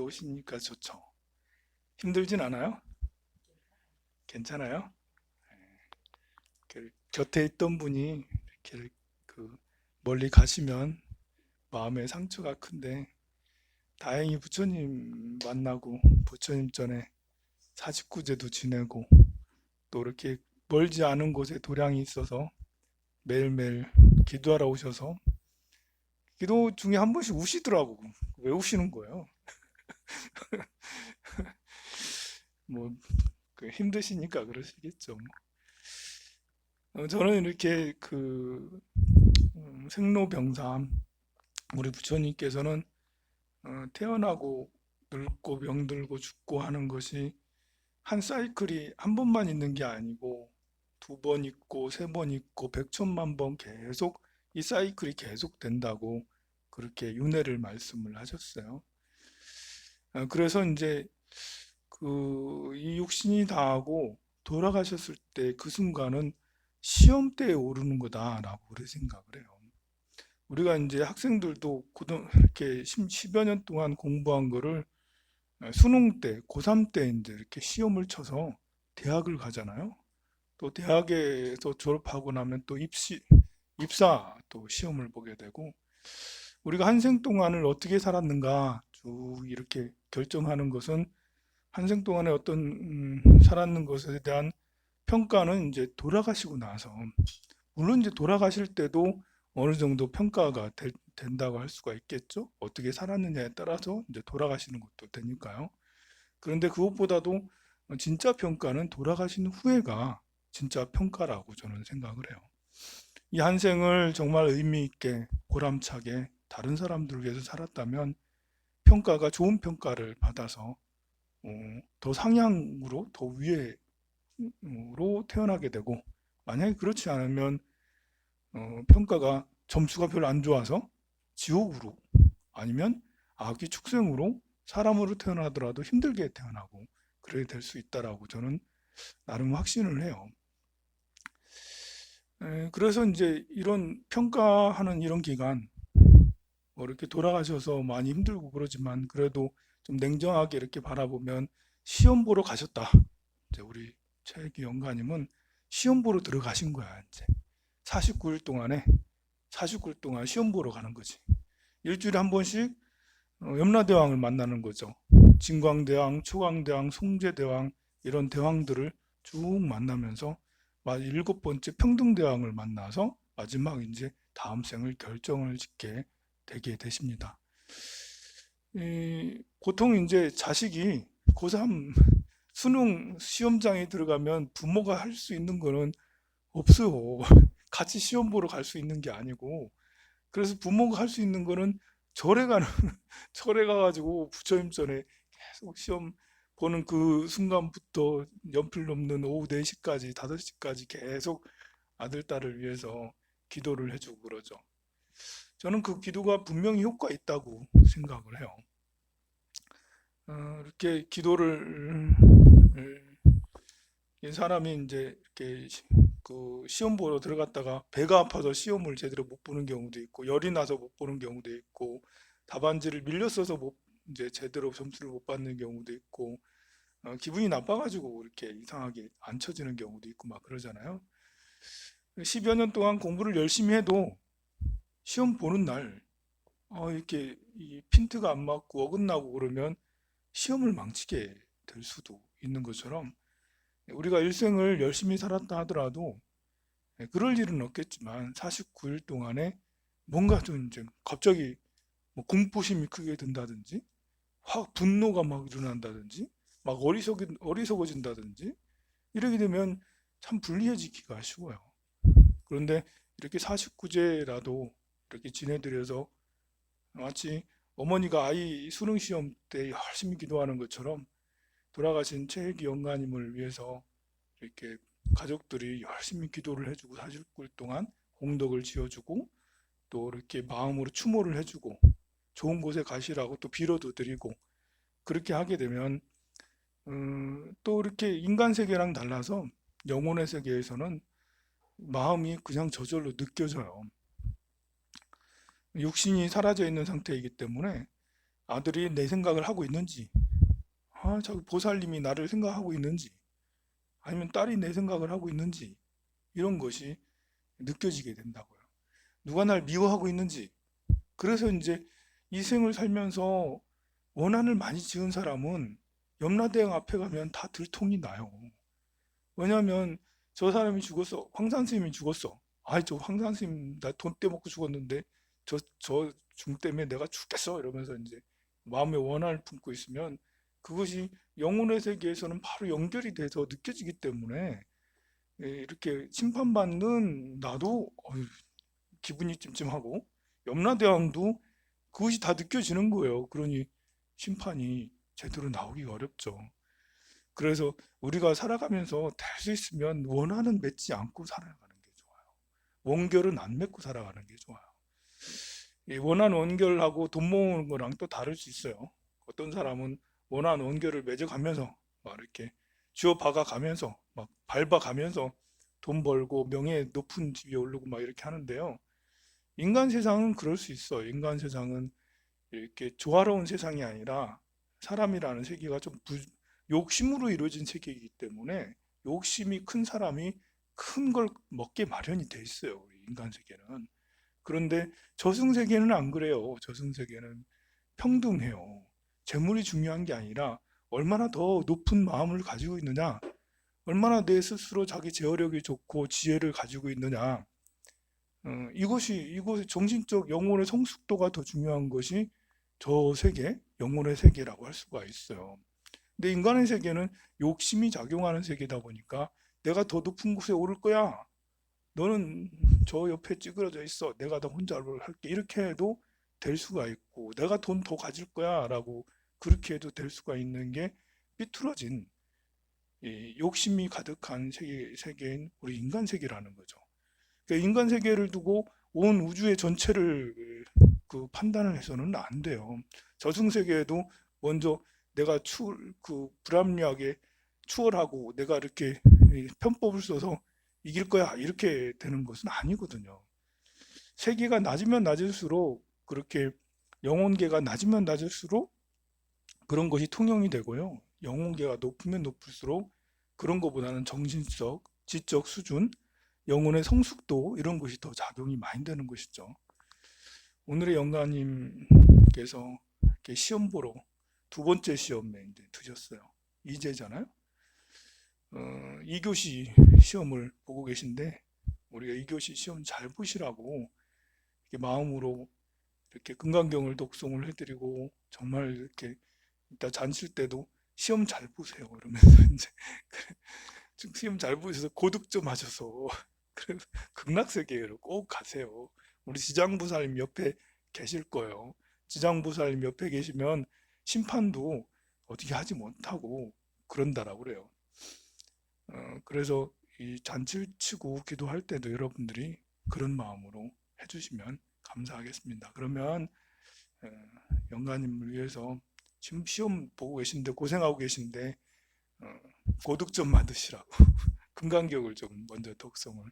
좋으시니까 좋죠. 힘들진 않아요? 괜찮아요? 곁에 있던 분이 이렇게 그 멀리 가시면 마음의 상처가 큰데 다행히 부처님 만나고 부처님 전에 사십구제도 지내고 또 이렇게 멀지 않은 곳에 도량이 있어서 매일매일 기도하러 오셔서 기도 중에 한 번씩 우시더라고. 왜 우시는 거예요? 뭐 힘드시니까 그러시겠죠. 저는 이렇게 생로병사 우리 부처님께서는 태어나고 늙고 병들고 죽고 하는 것이 한 사이클이 한 번만 있는 게 아니고 두 번 있고 세 번 있고 백천만 번 계속 이 사이클이 계속 된다고 그렇게 윤회를 말씀을 하셨어요. 그래서 이제 이 육신이 다하고 돌아가셨을 때 그 순간은 시험대에 오르는 거다라고 그렇게 생각을 해요. 우리가 이제 학생들도 이렇게 10여 년 동안 공부한 거를 수능 때, 고3 때 이제 이렇게 시험을 쳐서 대학을 가잖아요. 또 대학에서 졸업하고 나면 또 입사 또 시험을 보게 되고 우리가 한 생 동안을 어떻게 살았는가 쭉 이렇게 결정하는 것은 한 생 동안에 어떤 살았는 것에 대한 평가는 이제 돌아가시고 나서 물론 이제 돌아가실 때도 어느 정도 평가가 된다고 할 수가 있겠죠. 어떻게 살았느냐에 따라서 이제 돌아가시는 것도 되니까요. 그런데 그것보다도 진짜 평가는 돌아가신 후에가 진짜 평가라고 저는 생각을 해요. 이 한 생을 정말 의미 있게 보람차게 다른 사람들을 위해서 살았다면 평가가 좋은 평가를 받아서 어, 더 상향으로 더 위에로 태어나게 되고 만약에 그렇지 않으면 평가가 점수가 별로 안 좋아서 지옥으로 아니면 악의 축생으로 사람으로 태어나더라도 힘들게 태어나고 그렇게 될 수 있다라고 저는 나름 확신을 해요. 그래서 이제 이런 평가하는 이런 기간 뭐 이렇게 돌아가셔서 많이 힘들고 그러지만 그래도 좀 냉정하게 이렇게 바라보면 시험 보러 가셨다. 이제 우리 최기 영가님은 시험 보러 들어가신 거야. 이제 49일 동안에 49일 동안 시험 보러 가는 거지. 일주일에 한 번씩 염라대왕을 만나는 거죠. 진광대왕, 초광대왕, 송제대왕 이런 대왕들을 쭉 만나면서 일곱 번째 평등대왕을 만나서 마지막 이제 다음 생을 결정을 짓게 되게 되십니다. 보통 이제 자식이 고3 수능 시험장에 들어가면 부모가 할 수 있는 거는 없어요. 같이 시험 보러 갈 수 있는 게 아니고 그래서 부모가 할 수 있는 거는 절에 가는 절에 가가지고 부처님 전에 계속 시험 보는 그 순간부터 연필 넘는 오후 4시까지 5시까지 계속 아들 딸을 위해서 기도를 해주고 그러죠. 저는 그 기도가 분명히 효과 있다고 생각을 해요. 이렇게 기도를 이 사람이 이제 이렇게 그 시험 보러 들어갔다가 배가 아파서 시험을 제대로 못 보는 경우도 있고 열이 나서 못 보는 경우도 있고 답안지를 밀려 써서 이제 제대로 점수를 못 받는 경우도 있고 기분이 나빠가지고 이렇게 이상하게 안 쳐지는 경우도 있고 막 그러잖아요. 10여 년 동안 공부를 열심히 해도 시험 보는 날 이렇게 이 핀트가 안 맞고 어긋나고 그러면 시험을 망치게 될 수도 있는 것처럼 우리가 일생을 열심히 살았다 하더라도 그럴 일은 없겠지만 49일 동안에 뭔가 좀 이제 갑자기 뭐 공포심이 크게 든다든지 확 분노가 막 일어난다든지 막 어리석어진다든지 이렇게 되면 참 불리해지기가 쉬워요. 그런데 이렇게 49제라도 이렇게 지내드려서 마치 어머니가 아이 수능 시험 때 열심히 기도하는 것처럼 돌아가신 최혜기 영가님을 위해서 이렇게 가족들이 열심히 기도를 해주고 49일 동안 공덕을 지어주고 또 이렇게 마음으로 추모를 해주고 좋은 곳에 가시라고 또 빌어도 드리고 그렇게 하게 되면 또 이렇게 인간 세계랑 달라서 영혼의 세계에서는 마음이 그냥 저절로 느껴져요. 육신이 사라져 있는 상태이기 때문에 아들이 내 생각을 하고 있는지, 저기 보살님이 나를 생각하고 있는지, 아니면 딸이 내 생각을 하고 있는지, 이런 것이 느껴지게 된다고요. 누가 날 미워하고 있는지. 그래서 이제 이 생을 살면서 원한을 많이 지은 사람은 염라대왕 앞에 가면 다 들통이 나요. 왜냐하면 저 사람이 죽었어. 황산 스님이 죽었어. 아이, 저 황산 스님 나 돈 떼먹고 죽었는데 저 중 때문에 내가 죽겠어. 이러면서 이제 마음에 원한을 품고 있으면 그것이 영혼의 세계에서는 바로 연결이 돼서 느껴지기 때문에 이렇게 심판받는 나도 기분이 찜찜하고 염라대왕도 그것이 다 느껴지는 거예요. 그러니 심판이 제대로 나오기가 어렵죠. 그래서 우리가 살아가면서 될 수 있으면 원한은 맺지 않고 살아가는 게 좋아요. 원결은 안 맺고 살아가는 게 좋아요. 이 원한 원결하고 돈 모으는 거랑 또 다를 수 있어요. 어떤 사람은 원한 원결을 맺어가면서 막 이렇게 쥐어 박아가면서 막 밟아가면서 돈 벌고 명예 높은 집에 오르고 막 이렇게 하는데요. 인간 세상은 그럴 수 있어. 인간 세상은 이렇게 조화로운 세상이 아니라 사람이라는 세계가 좀 욕심으로 이루어진 세계이기 때문에 욕심이 큰 사람이 큰 걸 먹게 마련이 돼 있어요. 우리 인간 세계는. 그런데 저승세계는 안 그래요. 저승세계는 평등해요. 재물이 중요한 게 아니라 얼마나 더 높은 마음을 가지고 있느냐, 얼마나 내 스스로 자기 제어력이 좋고 지혜를 가지고 있느냐, 이것이 정신적 영혼의 성숙도가 더 중요한 것이 저 세계, 영혼의 세계라고 할 수가 있어요. 근데 인간의 세계는 욕심이 작용하는 세계다 보니까 내가 더 높은 곳에 오를 거야. 너는 저 옆에 찌그러져 있어. 내가 더 혼자 할게. 이렇게 해도 될 수가 있고, 내가 돈 더 가질 거야. 라고 그렇게 해도 될 수가 있는 게 삐뚤어진 이 욕심이 가득한 세계인 우리 인간 세계라는 거죠. 그러니까 인간 세계를 두고 온 우주의 전체를 그 판단을 해서는 안 돼요. 저승 세계에도 먼저 내가 불합리하게 추월하고 내가 이렇게 편법을 써서 이길 거야 이렇게 되는 것은 아니거든요. 세계가 낮으면 낮을수록 그렇게 영혼계가 낮으면 낮을수록 그런 것이 통용이 되고요. 영혼계가 높으면 높을수록 그런 것보다는 정신적, 지적 수준, 영혼의 성숙도 이런 것이 더 작용이 많이 되는 것이죠. 오늘의 영가님께서 이렇게 시험 보러 두 번째 시험에 이제 드셨어요. 이제잖아요. 2교시 시험을 보고 계신데 우리가 2교시 시험 잘 보시라고 이렇게 마음으로 이렇게 금강경을 독송을 해드리고 정말 이렇게 이따 잔칠 때도 시험 잘 보세요. 이러면서 이제 지금 시험 잘 보셔서 고득 좀 하셔서 그래서 극락세계로 꼭 가세요. 우리 지장보살님 옆에 계실 거예요. 지장보살님 옆에 계시면 심판도 어떻게 하지 못하고 그런다라고 그래요. 그래서 이 잔치를 치고 기도할 때도 여러분들이 그런 마음으로 해주시면 감사하겠습니다. 그러면 어, 영가님을 위해서 지금 시험 보고 계신데 고생하고 계신데 고득 좀 받으시라고 금강경을 좀 먼저 독송을